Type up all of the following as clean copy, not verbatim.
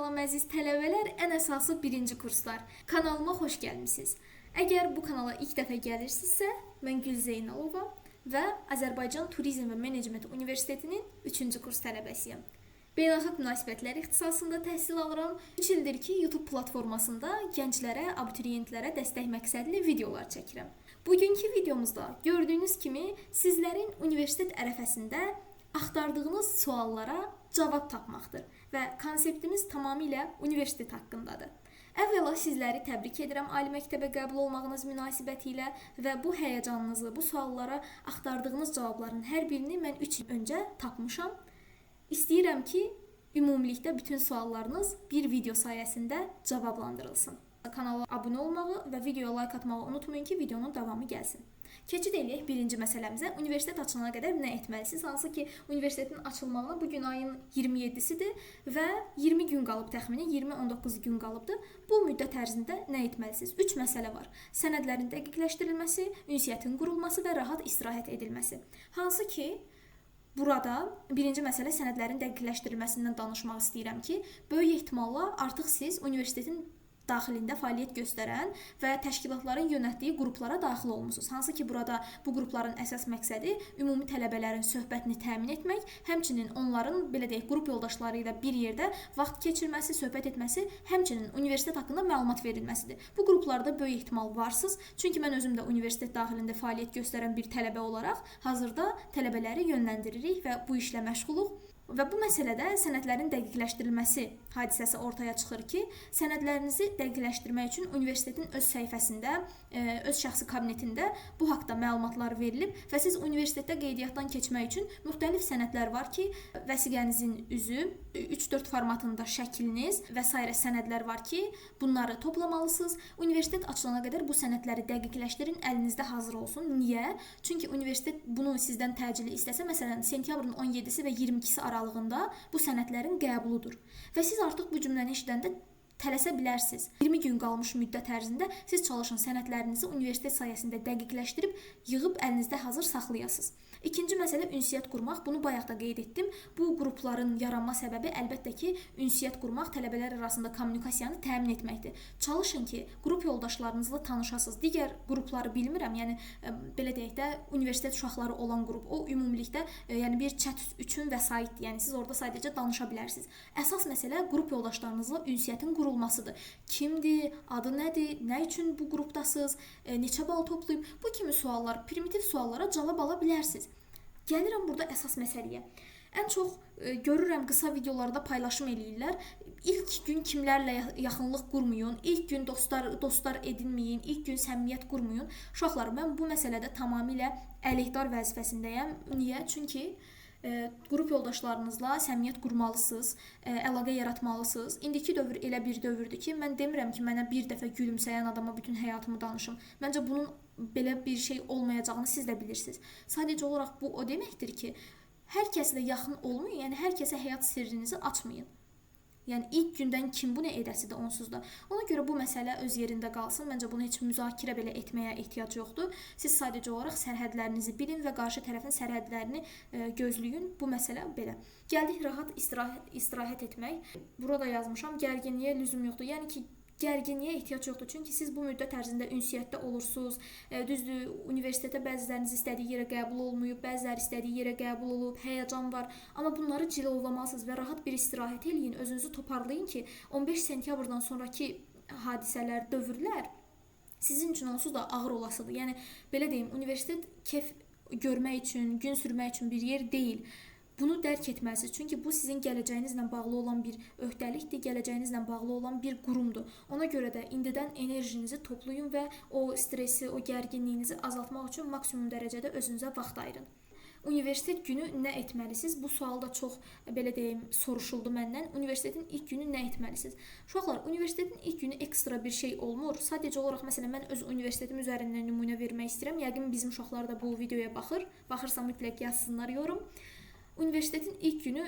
Salam əziz tələbələr, ən əsası birinci kurslar. Kanalıma xoş gəlmisiniz. Əgər bu kanala ilk dəfə gəlirsinizsə, mən Gül Zeynalova və Azərbaycan Turizm və Menecment Universitetinin 3-cü kurs tələbəsiyəm. Beynəlxalq münasibətlər ixtisasında təhsil alıram. 3 ildir ki, YouTube platformasında gənclərə, abituriyentlərə dəstək məqsədli videolar çəkirəm. Bugünkü videomuzda gördüyünüz kimi sizlərin universitet ərəfəsində axtardığınız suallara cavab tapmaqdır və konseptimiz tamamilə universitet haqqındadır. Əvvəla sizləri təbrik edirəm ali məktəbə qəbul olmağınız münasibətilə və bu həyəcanınızı, bu suallara axtardığınız cavabların hər birini mən 3 il öncə tapmışam. İstəyirəm ki, ümumilikdə bütün suallarınız bir video sayəsində cavablandırılsın. Kanala abunə olmağı və videoya like atmağı unutmayın ki, videonun davamı gəlsin. Keçid eləyək birinci məsələmizə. Universitet açılana qədər nə etməlisiniz? Hansı ki, universitetin açılmağına bugün ayın 27-sidir və 20 gün qalıb təxminən, 20-19 gün qalıbdır. Bu müddət ərzində nə etməlisiniz? 3 məsələ var. Sənədlərin dəqiqləşdirilməsi, ünsiyyətin qurulması və rahat istirahət edilməsi. Hansı ki, burada birinci məsələ sənədlərin dəqiqləşdirilməsindən danışmaq istəyirəm ki, böyük ehtimalla artıq siz universitetin daxilində fəaliyyət göstərən və təşkilatların yönətdiyi qruplara daxil olmusunuz. Hansı ki, burada bu qrupların əsas məqsədi ümumi tələbələrin söhbətini təmin etmək, həmçinin onların, belə deyək, qrup yoldaşları ilə bir yerdə vaxt keçirməsi, söhbət etməsi, həmçinin universitet haqqında məlumat verilməsidir. Bu qruplarda böyük ehtimal varsınız, çünki mən özüm də universitet daxilində fəaliyyət göstərən bir tələbə olaraq hazırda tələbələri yönləndiririk və bu işlə məşğuluq. Və bu məsələdə sənədlərin dəqiqləşdirilməsi hadisəsi ortaya çıxır ki, sənədlərinizi dəqiqləşdirmək üçün universitetin öz səhifəsində, öz şəxsi kabinetində bu haqda məlumatlar verilib və siz universitetdə qeydiyyatdan keçmək üçün müxtəlif sənədlər var ki, vəsiqənizin üzü, 3-4 formatında şəkliniz və s. sənədlər var ki, bunları toplamalısınız. Universitet açılana qədər bu sənədləri dəqiqləşdirin, əlinizdə hazır olsun. Niyə? Çünki universitet bunu sizdən təcili istəsə, məsələn, sentyabrın 17-si və 22-si aralığında bu sənədlərin qəbuludur. Və siz artıq bu cümləni eşidəndə tələsə bilərsiniz. 20 gün qalmış müddət ərzində siz çalışın sənədlərinizi universitet sayəsində dəqiqləşdirib, yığıb əlinizdə hazır saxlayasınız. İkinci məsələ ünsiyyət qurmaq. Bunu bayaq da qeyd etdim. Bu qrupların yaranma səbəbi əlbəttə ki, ünsiyyət qurmaq, tələbələr arasında kommunikasiyanı təmin etməkdir. Çalışın ki, qrup yoldaşlarınızla tanışasınız. Digər qrupları bilmirəm, yəni belə deyək də, universitet uşaqları olan qrup, o ümumilikdə yəni bir chat üçün vəsaitdir. Yəni siz orada sadəcə danışa bilərsiniz. Əsas məsələ qrup yoldaşlarınızla ünsiyyətin qurulmasıdır. Kimdir, adı nədir, nə üçün bu qrupdasınız, neçə bal toplayıb, bu kimi suallar, primitiv suallara cavab ala bilərsiniz. Gəlirəm burada əsas məsələyə. Ən çox görürəm qısa videolarda paylaşım eləyirlər. İlk gün kimlərlə yaxınlıq qurmayın, ilk gün dostlar edinməyin, ilk gün səmimiyyət qurmayın. Uşaqlar, mən bu məsələdə tamamilə əleyhdar vəzifəsindəyəm. Niyə? Çünki qrup yoldaşlarınızla səmimiyyət qurmalısınız, əlaqə yaratmalısınız. İndiki dövr elə bir dövrdür ki, mən demirəm ki, mənə bir dəfə gülümsəyən adama bütün həyatımı danışım. Məncə bunun belə bir şey olmayacağını siz də bilirsiniz. Sadəcə olaraq bu o deməkdir ki, hər kəslə yaxın olmayın, yəni hər kəsə həyat sirrinizi açmayın. Yəni ilk gündən kim bunu edəsidir onsuz da. Ona görə bu məsələ öz yerində qalsın. Məncə bunu heç müzakirə belə etməyə ehtiyac yoxdur. Siz sadəcə olaraq sərhədlərinizi bilin və qarşı tərəfin sərhədlərini gözləyin. Bu məsələ belə. Gəldik rahat istirahət etmək. Burada yazmışam, gərginliyə lüzum yoxdur. Yəni ki, gərginliyə ehtiyac yoxdur. Çünki siz bu müddət ərzində ünsiyyətdə olursunuz. Düzdür, universitetə bəziləriniz istədiyi yerə qəbul olmayıb, bəziləri istədiyi yerə qəbul olub, həyəcan var. Amma bunları cilovlamalısınız və rahat bir istirahət eləyin, özünüzü toparlayın ki, 15 sentyabrdan sonraki hadisələr, dövrlər sizin üçün onsuz da ağır olasıdır. Yəni, belə deyim, universitet keyf görmək üçün, gün sürmək üçün bir yer deyil. Bunu dərk etməlisiniz. Çünki bu sizin gələcəyinizlə bağlı olan bir öhdəlikdir, gələcəyinizlə bağlı olan bir qurumdur. Ona görə də indidən enerjinizi toplayın və o stresi, o gərginliyinizi azaltmaq üçün maksimum dərəcədə özünüzə vaxt ayırın. Universitet günü nə etməlisiniz? Bu sual da çox, belə deyim, soruşuldu məndən. Universitetin ilk günü nə etməlisiniz? Uşaqlar, universitetin ilk günü ekstra bir şey olmur. Sadəcə olaraq, məsələn, mən öz universitetim üzərindən nümunə vermək istəyirəm. Yəqin bizim uşaqlar da bu videoya baxır. Baxırsa mütləq yazsınlar yorum. Universitetin ilk günü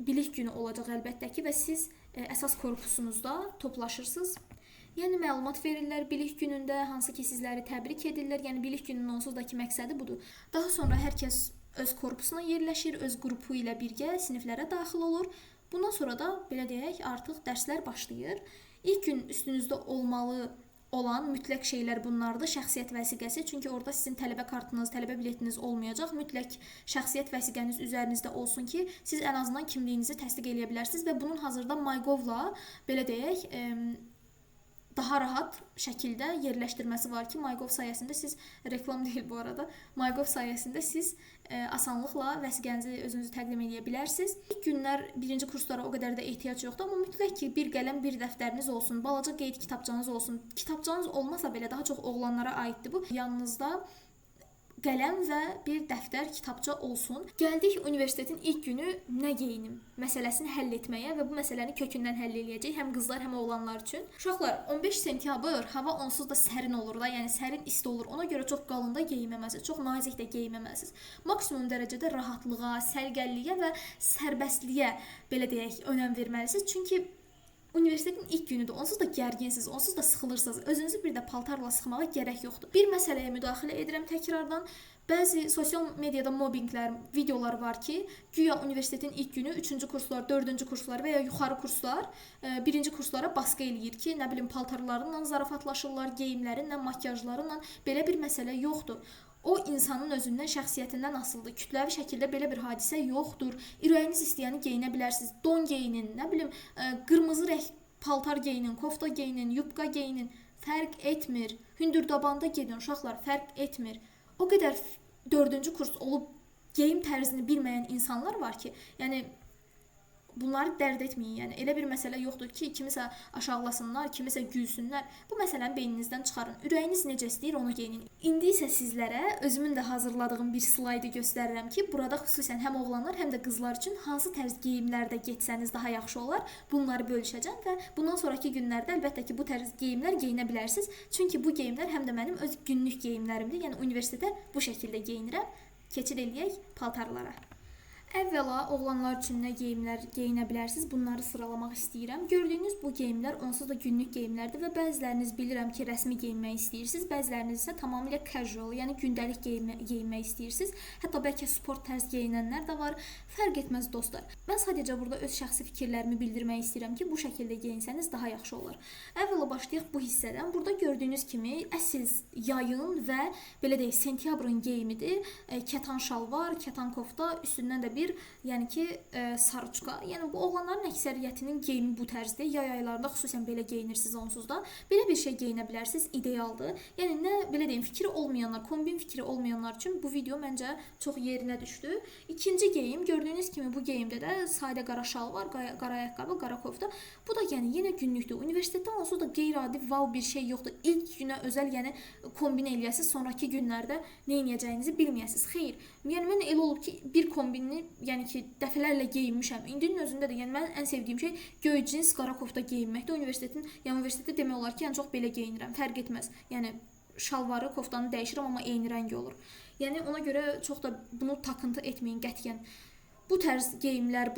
bilik günü olacaq əlbəttə ki və siz əsas korpusunuzda toplaşırsınız. Yəni məlumat verirlər bilik günündə, hansı ki sizləri təbrik edirlər. Yəni bilik gününün onsuz da ki məqsədi budur. Daha sonra hər kəs öz korpusuna yerləşir, öz qrupu ilə birgə siniflərə daxil olur. Bundan sonra da belə deyək, artıq dərslər başlayır. İlk gün üstünüzdə olmalı olan mütləq şeylər bunlardır. Şəxsiyyət vəsiqəsi, çünki orada sizin tələbə kartınız, tələbə biletiniz olmayacaq. Mütləq şəxsiyyət vəsiqəniz üzərinizdə olsun ki, siz ən azından kimliyinizi təsdiq edə bilərsiniz və bunun hazırda MyGov-la belə deyək, daha rahat şəkildə yerləşdirməsi var ki, MyGov sayəsində siz, reklam deyil bu arada, MyGov sayəsində siz asanlıqla vəsiqənizi özünüzü təqdim edə bilərsiniz. İlk günlər birinci kurslara o qədər də ehtiyac yoxdur, amma mütləq ki, bir qələm, bir dəftəriniz olsun, balaca qeyd kitabçanız olsun. Kitabçanız olmasa belə, daha çox oğlanlara aiddir bu. Yanınızda qələm və bir dəftər, kitabça olsun. Gəldik universitetin ilk günü nə geyinim məsələsini həll etməyə və bu məsələni kökündən həll eləyəcək həm qızlar, həm oğlanlar üçün. Uşaqlar, 15 sentyabr hava onsuz da sərin olur da, yəni sərin isti olur. Ona görə çox qalın da geyinməməlisiniz, çox nazik də geyinməməlisiniz. Maksimum dərəcədə rahatlığa, səliqəliliyə və sərbəstliyə belə deyək, önəm verməlisiniz. Çünki universitetin ilk günüdür. Onsuz da gərginsiniz, onsuz da sıxılırsınız. Özünüzü bir də paltarla sıxmağa gərək yoxdur. Bir məsələyə müdaxilə edirəm təkrardan. Bəzi sosial mediada mobbinqlər, videolar var ki, güya universitetin ilk günü 3-cü kurslar, 4-cü kurslar və ya yuxarı kurslar 1-ci kurslara baskı eləyir ki, nə bilim paltarlarla zarafatlaşırlar, geyimlərinlə, makyajlarla. Belə bir məsələ yoxdur. O insanın özündən, şəxsiyyətindən asılıdır. Kütləvi şəkildə belə bir hadisə yoxdur. Ürəyiniz istəyəni geyinə bilərsiniz. Don geyinin, nə bilim, qırmızı rəng paltar geyinin, kofta geyinin, yubka geyinin. Fərq etmir. Hündürdabanda gedin, uşaqlar, fərq etmir. O qədər 4-cü kurs olub geyim tərzini bilməyən insanlar var ki, yəni bunları dərd etməyin. Yəni elə bir məsələ yoxdur ki, kimisə aşağılasınlar, kimisə gülsünlər. Bu məsələni beyninizdən çıxarın. Ürəyiniz necə istəyir, onu geyinin. İndi isə sizlərə özümün də hazırladığım bir slaydı göstərirəm ki, burada xüsusən həm oğlanlar, həm də qızlar üçün hansı tərz geyimlərdə getsəniz daha yaxşı olar. Bunları bölüşəcəm və bundan sonraki günlərdə əlbəttə ki, bu tərz geyimlər geyinə bilərsiniz. Çünki bu geyimlər həm də mənim öz günlük geyimlərimdir. Yəni universitetə bu şəkildə geyinirəm. Keçid eləyək paltarlara. Əvvəla oğlanlar üçün nə geyimlər geyinə bilərsiniz, bunları sıralamaq istəyirəm. Gördüyünüz bu geyimlər onsuz da günlük geyimlərdir və bəziləriniz bilirəm ki, rəsmi geyinmək istəyirsiniz, bəziləriniz isə tamamilə casual, yəni gündəlik geyinmək istəyirsiniz. Hətta bəlkə sport tərz geyinənlər də var. Fərq etməz dostlar. Mən sadəcə burada öz şəxsi fikirlərimi bildirmək istəyirəm ki, bu şəkildə geyinsəniz daha yaxşı olar. Əvvəla başlayaq bu hissədən. Burada gördüyünüz kimi əsl yayın və belə deyək, sentyabrın geyimidir. Kətan şalvar, kətan kofta, üstündən də bir yəni ki, sarıçqa. Yəni bu oğlanların əksəriyyətinin geyimi bu tərzdir. Yay aylarında xüsusən belə geyinirsiniz onsuz da. Belə bir şey geyinə bilərsiniz, idealdır. Yəni nə belə deyim, fikri olmayanlar, kombin fikri olmayanlar üçün bu video məncə çox yerinə düşdü. İkinci geyim, gördüyünüz kimi bu geyimdə də sadə qara şal var, qara ayaqqabı, qara kofta. Bu da yəni yenə günlükdür. Universitetdə onsuz da qeyri-adi wow bir şey yoxdur. İlk günə özəl yəni kombin eləyəsiniz, sonraki günlərdə nə edəcəyinizi bilməyəsiniz. Xeyr. Yəni mən elə olub ki, bir kombinini yəni ki, dəfələrlə geyinmişəm. İndinin özündə də, yəni mən ən sevdiyim şey göy cins, qara kofta geyinməkdir. Universitetdə demək olar ki, yəni çox belə geyinirəm. Fərq etməz. Yəni şalvarı, koftanı dəyişirəm, amma eyni rəng olur. Yəni ona görə çox da bunu takıntı etməyin qətiyyən. Bu tərz geyimlər,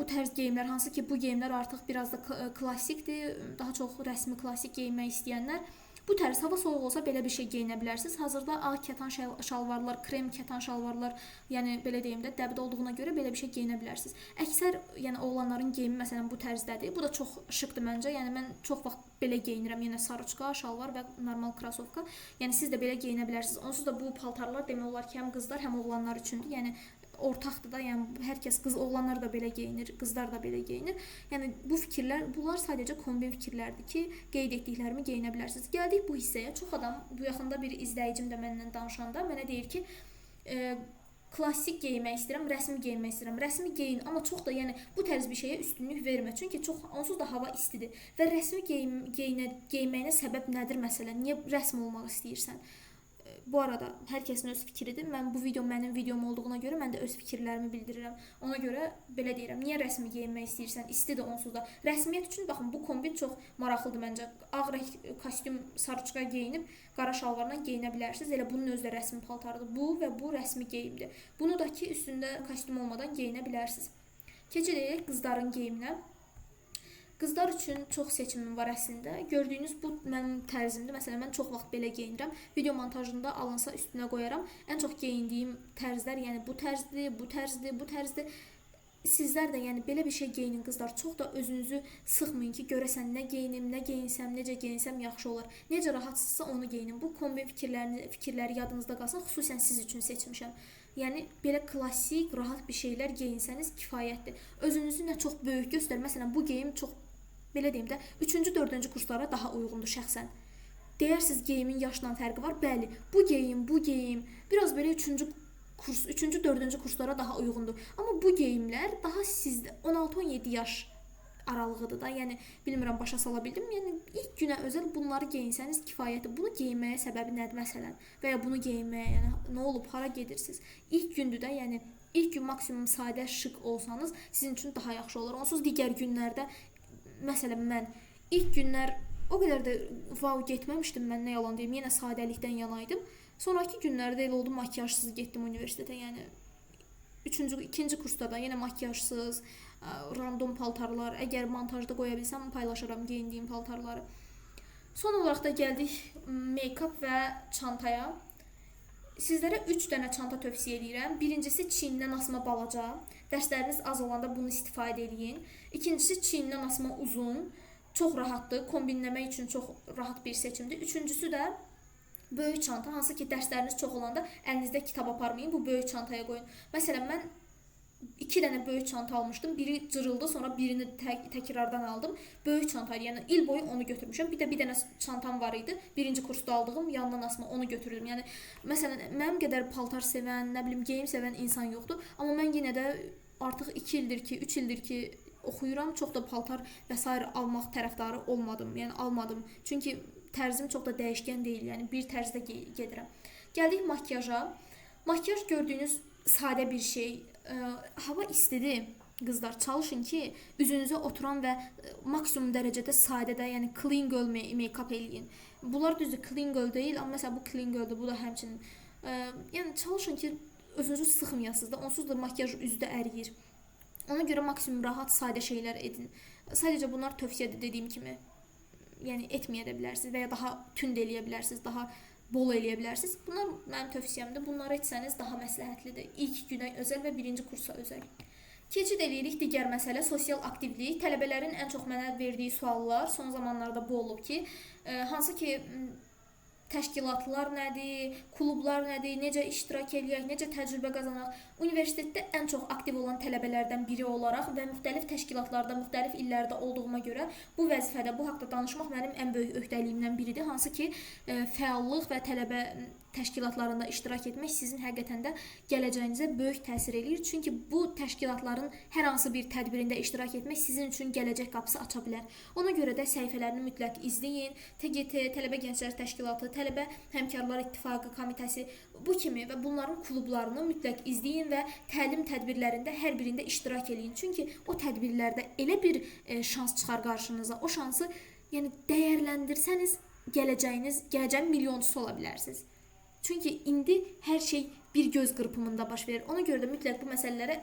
hansı ki, bu geyimlər artıq biraz da klassikdir. Daha çox rəsmi klassik geyinmək istəyənlər bu tərz hava soyuq olsa belə bir şey geyinə bilərsiniz. Hazırda ağ kətan şalvarlar, krem kətan şalvarlar, yəni belə deyim də, dəbdə olduğuna görə belə bir şey geyinə bilərsiniz. Əksər yəni oğlanların geyimi məsələn bu tərzdədir. Bu da çox şıqdır məncə. Yəni mən çox vaxt belə geyinirəm. Yəni sarıçqa, şalvar və normal krasovka. Yəni siz də belə geyinə bilərsiniz. Onsuz da bu paltarlar demək olar ki, həm qızlar, həm oğlanlar üçündür. Yəni ortaqdır da, yəni hər kəs, oğlanlar da belə geyinir, qızlar da belə geyinir. Yəni bu fikirlər, bunlar sadəcə kombin fikirlərdir ki, qeyd etdiklərimi geyinə bilərsiniz. Gəldik bu hissəyə. Çox adam, bu yaxında bir izləyicim də məndən danışanda mənə deyir ki, klassik geyinmək istəyirəm, rəsmi geyinmək istəyirəm. Rəsmi geyin, amma çox da yəni bu tərz bir şeyə üstünlük vermə. Çünki çox onsuz da hava istidir və rəsmi geyinməyinə səbəb nədir məsələn? Niyə rəsmi olmaq istəyirsən? Bu arada hər kəsin öz fikridir. Mən bu video mənim videom olduğuna görə mən də öz fikirlərimi bildirirəm. Ona görə belə deyirəm. Niyə rəsmi geyinmək istəyirsən? İstidir onsuz da. Rəsmiyyət üçün baxın bu kombin çox maraqlıdır məncə. Ağ rəng kostyum sarıçqa geyinib qara şalvarla geyinə bilərsiniz. Elə bunun özü də rəsmi paltarıdır. Bu və bu rəsmi geyimdir. Bunu da ki üstündə kostyum olmadan geyinə bilərsiniz. Keçirik qızların geyiminə. Qızlar üçün çox seçimim var əslində. Gördüyünüz bu mənim tərzimdir. Məsələn, mən çox vaxt belə geyinirəm. Video montajında alınsa üstünə qoyaram. Ən çox geyindiyim tərzlər, yəni bu tərzdir, bu tərzdir, bu tərzdir. Sizlər də yəni belə bir şey geyinin qızlar. Çox da özünüzü sıxmayın ki, görəsən nə geyinim, nə geyinsəm, necə geyinsəm yaxşı olar. Necə rahatsızsa onu geyinin. Bu kombin fikirləri yadınızda qalsın. Xüsusən siz üçün seçmişəm. Yəni belə klassik, rahat bir şeylər geyinsəniz kifayətdir. Özünüzü nə çox böyük göstər. Məsələn, bu geyim çox belə deyim də 3-cü, 4-cü kurslara daha uyğundur şəxsən. Deyərsiniz geyimin yaşla fərqi var. Bəli, bu geyim biraz belə 3-cü kurs, 3-cü, 4-cü kurslara daha uyğundur. Amma bu geyimlər daha sizdə 16-17 yaş aralığıdır da. Yəni bilmirəm başa sala bildim. Yəni ilk günə özəl bunları geyinsəniz kifayətdir. Bunu geyinməyə səbəbi nədir məsələn? Və ya bunu geyinməyə, yəni nə olub, hara gedirsiniz? İlk gündür də, yəni ilk gün maksimum sadə, şık olsanız sizin üçün daha yaxşı olar. Onsuz digər günlərdə məsələn mən ilk günlər o qədər də wow getməmişdim, mən nə yalan deyim, yenə sadəlikdən yanaydım. Sonraki günlərdə elə oldu makiyajsız getdim universitetə. Yəni 3-cü, 2-ci kursda da yenə makiyajsız, random paltarlar, əgər montajda qoya bilsəm paylaşaram geyindiyim paltarları. Son olaraq da gəldik make-up və çantaya. Sizlərə 3 dənə çanta tövsiyə edirəm. Birincisi çiynindən asma balaca. Dərsləriniz az olanda bunu istifadə edin. İkincisi çiynindən asma uzun. Çox rahatdır, kombinləmək üçün çox rahat bir seçimdir. Üçüncüsü də böyük çanta, hansı ki dərsləriniz çox olanda əlinizdə kitab aparmayın, bu böyük çantaya qoyun. Məsələn, mən 2 dənə böyük çanta almışdım. Biri cırıldı, sonra birini təkrardan aldım. Böyük çantaydı, yəni il boyu onu götürmüşəm. Bir də bir dənə çantam var idi. 1-ci kursda aldığım, yandan asma, onu götürürdüm. Yəni məsələn, mənim qədər paltar sevən, nə bilim, geyim sevən insan yoxdur. Amma mən yenə də artıq 2 ildir ki, 3 ildir ki oxuyuram. Çox da paltar və s. almaq tərəfdarı olmadım. Yəni almadım. Çünki tərzim çox da dəyişkən deyil. Yəni bir tərzdə gedirəm. Gəldik makiyaja. Makiyaj gördüyünüz sadə bir şey. Hava istidir. Qızlar, çalışın ki, üzünüzə oturan və maksimum dərəcədə sadədə, yəni clean girl make-up eləyin. Bunlar düzdür, clean girl deyil, amma məsələn bu clean girldır, bu da həmçinin. Yəni çalışın ki, özünüzü sıxmayasınız da, onsuz da makiyaj üzdə əriyir. Ona görə maksimum rahat, sadə şeylər edin. Sadəcə bunlar tövsiyədir dediyim kimi. Yəni etməyə də bilərsiniz və ya daha tünd eləyə bilərsiniz, daha bol eləyə bilərsiniz. Bunlar mənim tövsiyəmdir. Bunları etsəniz daha məsləhətlidir. İlk günə özəl və 1-ci kursa özəl. Keçid eləyirik digər məsələ, sosial aktivlik. Tələbələrin ən çox mənə verdiyi suallar son zamanlarda bu olub ki, hansı ki təşkilatlar nədir, klublar nədir, necə iştirak eləyək, necə təcrübə qazanaq. Universitetdə ən çox aktiv olan tələbələrdən biri olaraq və müxtəlif təşkilatlarda, müxtəlif illərdə olduğuma görə bu vəzifədə, bu haqda danışmaq mənim ən böyük öhdəliyimdən biridir. Hansı ki, fəallıq və tələbə təşkilatlarında iştirak etmək sizin həqiqətən də gələcəyinizə böyük təsir eləyir. Çünki bu təşkilatların hər hansı bir tədbirində iştirak etmək sizin üçün gələcək qapısı aça bilər. Ona görə də səhifələrini mütləq izləyin. TGT, Tələbə Gənclər Təşkilatı, Tələbə Həmkarlar İttifaqı Komitəsi, bu kimi və bunların klublarını mütləq izləyin və təlim tədbirlərində hər birində iştirak eləyin. Çünki o tədbirlərdə elə bir şans çıxar qarşınıza. O şansı yəni dəyərləndirsəniz gələcəyin milyonçusu ola bilərsiniz. Çünki indi hər şey bir göz qırpımında baş verir. Ona görə də mütləq bu məsələlərə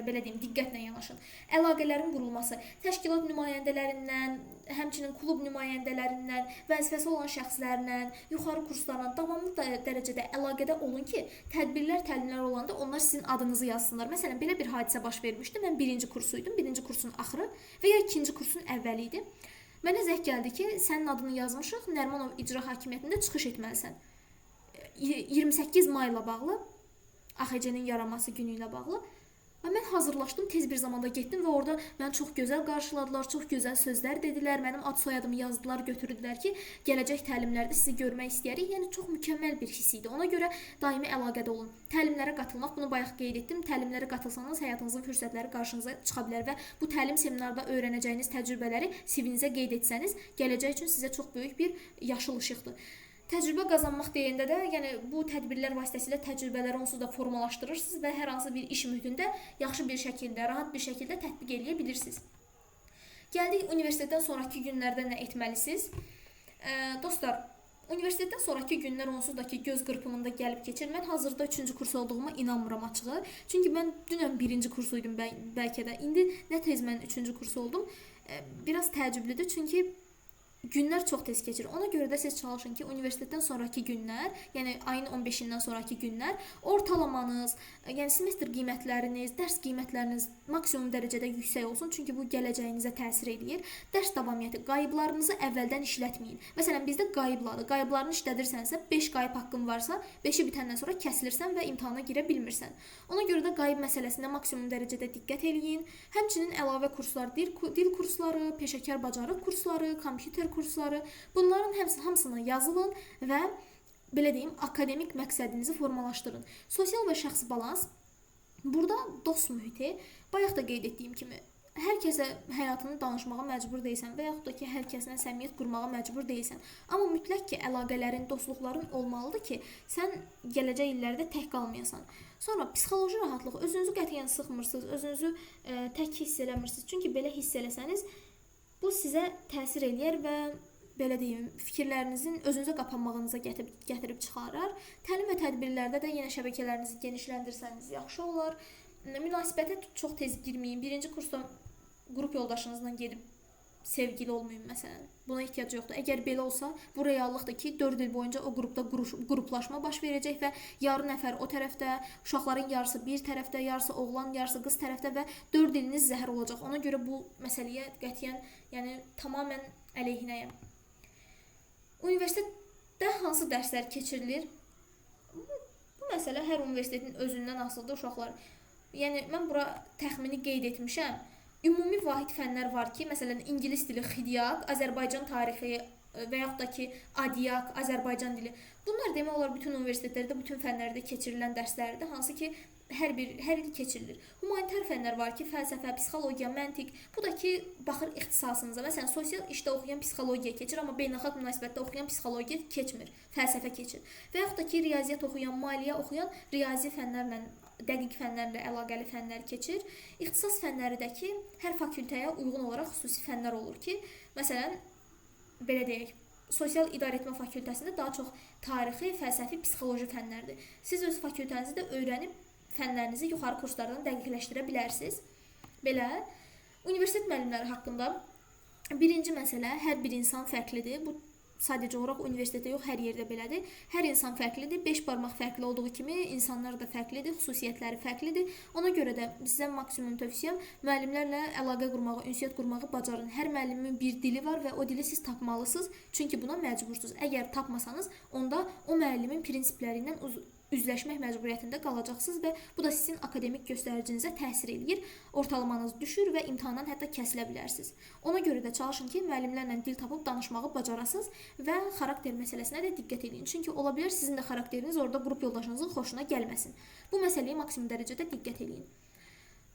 belə deyim, diqqətlə yanaşın. Əlaqələrin qurulması, təşkilat nümayəndələrindən, həmçinin klub nümayəndələrindən, vəzifəsi olan şəxslərlə, yuxarı kurslarla davamlı dərəcədə əlaqədə olun ki, təlimlər olanda onlar sizin adınızı yazsınlar. Məsələn, belə bir hadisə baş vermişdi. Mən 1-ci kursuydum, 1-ci kursun axırı və ya 2-ci kursun əvvəli idi. Mənə zəng gəldi ki, sənin adını yazmışıq, Nərmanov İcra Hakimiyyətində çıxış etməlisən. 28 mayla bağlı, AXC-nin yaranması günü ilə bağlı. Mən hazırlaşdım, tez bir zamanda getdim və orada məni çox gözəl qarşıladılar, çox gözəl sözlər dedilər, mənim ad soyadımı yazdılar, götürdülər ki, gələcək təlimlərdə sizi görmək istəyərik. Yəni çox mükəmməl bir hiss idi. Ona görə daimi əlaqədə olun. Təlimlərə qatılmaq, bunu bayaq qeyd etdim. Təlimlərə qatılsanız həyatınızın fürsətləri qarşınıza çıxa bilər və bu təlim seminarda öyrənəcəyiniz təcrübələri CV-nizə qeyd etsəniz, gələcək üçün sizə çox böyük bir yaşıl işıqdır. Təcrübə qazanmaq deyəndə də, yəni bu tədbirlər vasitəsilə təcrübələri onsuz da formalaşdırırsınız və hər hansı bir iş mühitində yaxşı bir şəkildə, rahat bir şəkildə tətbiq eləyə bilirsiniz. Gəldik universitetdən sonraki günlərdə nə etməlisiniz? Dostlar, universitetdən sonraki günlər onsuz da ki, göz qırpımında gəlib keçir. Mən hazırda 3-cü kurs olduğuma inanmıram açığı. Çünki mən dünən 1-ci kursuydum bəlkə də. İndi nə tez mən 3-cü kurs oldum. Biraz təəccüblüdür, çünki günlər çox tez keçir. Ona görə də siz çalışın ki, universitetdən sonrakı günlər, yəni ayın 15-dən sonrakı günlər ortalamanız, yəni semestr qiymətləriniz, dərs qiymətləriniz maksimum dərəcədə yüksək olsun, çünki bu gələcəyinizə təsir eləyir. Dərs davamiyyəti, qayıblarınızı əvvəldən işlətməyin. Məsələn, bizdə qayıblardır. Qayıblarını işlədirsənsə, 5 qayıb haqqın varsa, 5-i bitəndən sonra kəsilirsən və imtahana girə bilmirsən. Ona görə də qayıb məsələsində maksimum dərəcədə diqqət eləyin. Həmçinin əlavə kurslar, dil kursları, peşəkar bacarıq kursları, kompüter kursları, bunların hamısına yazılın və belə deyim, akademik məqsədinizi formalaşdırın. Sosial və şəxsi balans. Burada dost mühiti, bayaq da qeyd etdiyim kimi, hər kəsə həyatını danışmağa məcbur deyilsən və yaxud da ki, hər kəslə səmimiyyət qurmağa məcbur deyilsən. Amma mütləq ki, əlaqələrin, dostluqların olmalıdır ki, sən gələcək illərdə tək qalmayasan. Sonra psixoloji rahatlıq, özünüzü qətiyyən sıxmırsınız, özünüzü tək hiss eləmirsiniz. Çünki belə hiss eləsəniz, bu sizə təsir eləyər və belə deyim, fikirlərinizin özünüzə qapanmağınıza gətirib çıxarar. Təlim və tədbirlərdə də yenə şəbəkələrinizi genişləndirsəniz yaxşı olar. Münasibətə çox tez girməyin. Birinci kursda qrup yoldaşınızla gedib sevgili olmayın məsələn. Buna ehtiyac yoxdur. Əgər belə olsa, bu reallıqdır ki, 4 il boyunca o qrupda qruplaşma baş verəcək və yarı nəfər o tərəfdə, uşaqların yarısı bir tərəfdə, yarısı oğlan, yarısı qız tərəfdə və 4 iliniz zəhər olacaq. Ona görə bu məsələyə qətiyyən, yəni tamamilə əleyhinəyəm. Universitetdə hansı dərslər keçirilir? Bu məsələ hər universitetin özündən asılıdır uşaqlar. Yəni mən bura təxmini qeyd etmişəm. Ümumi vahid fənlər var ki, məsələn, ingilis dili, xidiyyat, Azərbaycan tarixi və yaxud da ki, adiyak, Azərbaycan dili. Bunlar demək olar bütün universitetlərdə, bütün fənlərdə keçirilən dərslərdir, hansı ki, hər il keçirilir. Humanitar fənlər var ki, fəlsəfə, psixologiya, məntiq. Bu da ki, baxır ixtisasınıza. Məsələn, sosial işdə oxuyan psixologiya keçir, amma beynəlxalq münasibətdə oxuyan psixologiya keçmir, fəlsəfə keçir. Və yaxud da ki, riyaziyyat oxuyan, maliyyə oxuyan riyazi fənlərlə, dəqiq fənlərlə əlaqəli fənlər keçir. İxtisas fənlərindəki hər fakültəyə uyğun olaraq xüsusi fənlər olur ki, məsələn, belə deyək, sosial idarəetmə fakültəsində daha çox tarixi, fəlsəfi, psixoloji fənlərdir. Siz öz fakültənizi də öyrənib fənlərinizi yuxarı kurslardan dəqiqləşdirə bilərsiniz. Belə, universitet müəllimləri haqqında birinci məsələ, hər bir insan fərqlidir. Bu sadəcə olaraq universitetdə yox, hər yerdə belədir. Hər insan fərqlidir. 5 barmaq fərqli olduğu kimi insanlar da fərqlidir, xüsusiyyətləri fərqlidir. Ona görə də sizə maksimum tövsiyəm müəllimlərlə əlaqə qurmağı, ünsiyyət qurmağı bacarın. Hər müəllimin bir dili var və o dili siz tapmalısınız. Çünki buna məcbursunuz. Əgər tapmasanız, onda o müəllimin prinsipləri ilə üzləşmək məcburiyyətində qalacaqsınız və bu da sizin akademik göstəricinizə təsir eləyir. Ortalamanız düşür və imtahandan hətta kəsilə bilərsiniz. Ona görə də çalışın ki, müəllimlərlə dil tapıb danışmağı bacarasınız və xarakter məsələsinə də diqqət edin. Çünki ola bilər sizin də xarakteriniz orada qrup yoldaşınızın xoşuna gəlməsin. Bu məsələyə maksimum dərəcədə diqqət edin.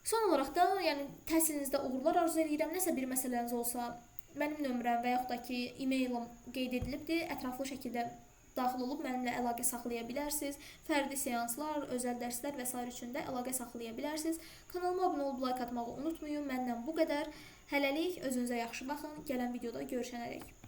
Son olaraq da, yəni təhsilinizdə uğurlar arzu edirəm. Nəsə bir məsələniz olsa, mənim nömrəm və yaxud da ki, e-mailim qeyd edilibdir. Ətraflı şəkildə daxil olub mənimlə əlaqə saxlaya bilərsiniz. Fərdi seanslar, özəl dərslər və s. üçün də əlaqə saxlaya bilərsiniz. Kanalıma abunə olub like atmağı unutmayın. Məndən bu qədər. Hələlik özünüzə yaxşı baxın. Gələn videoda görüşənərək.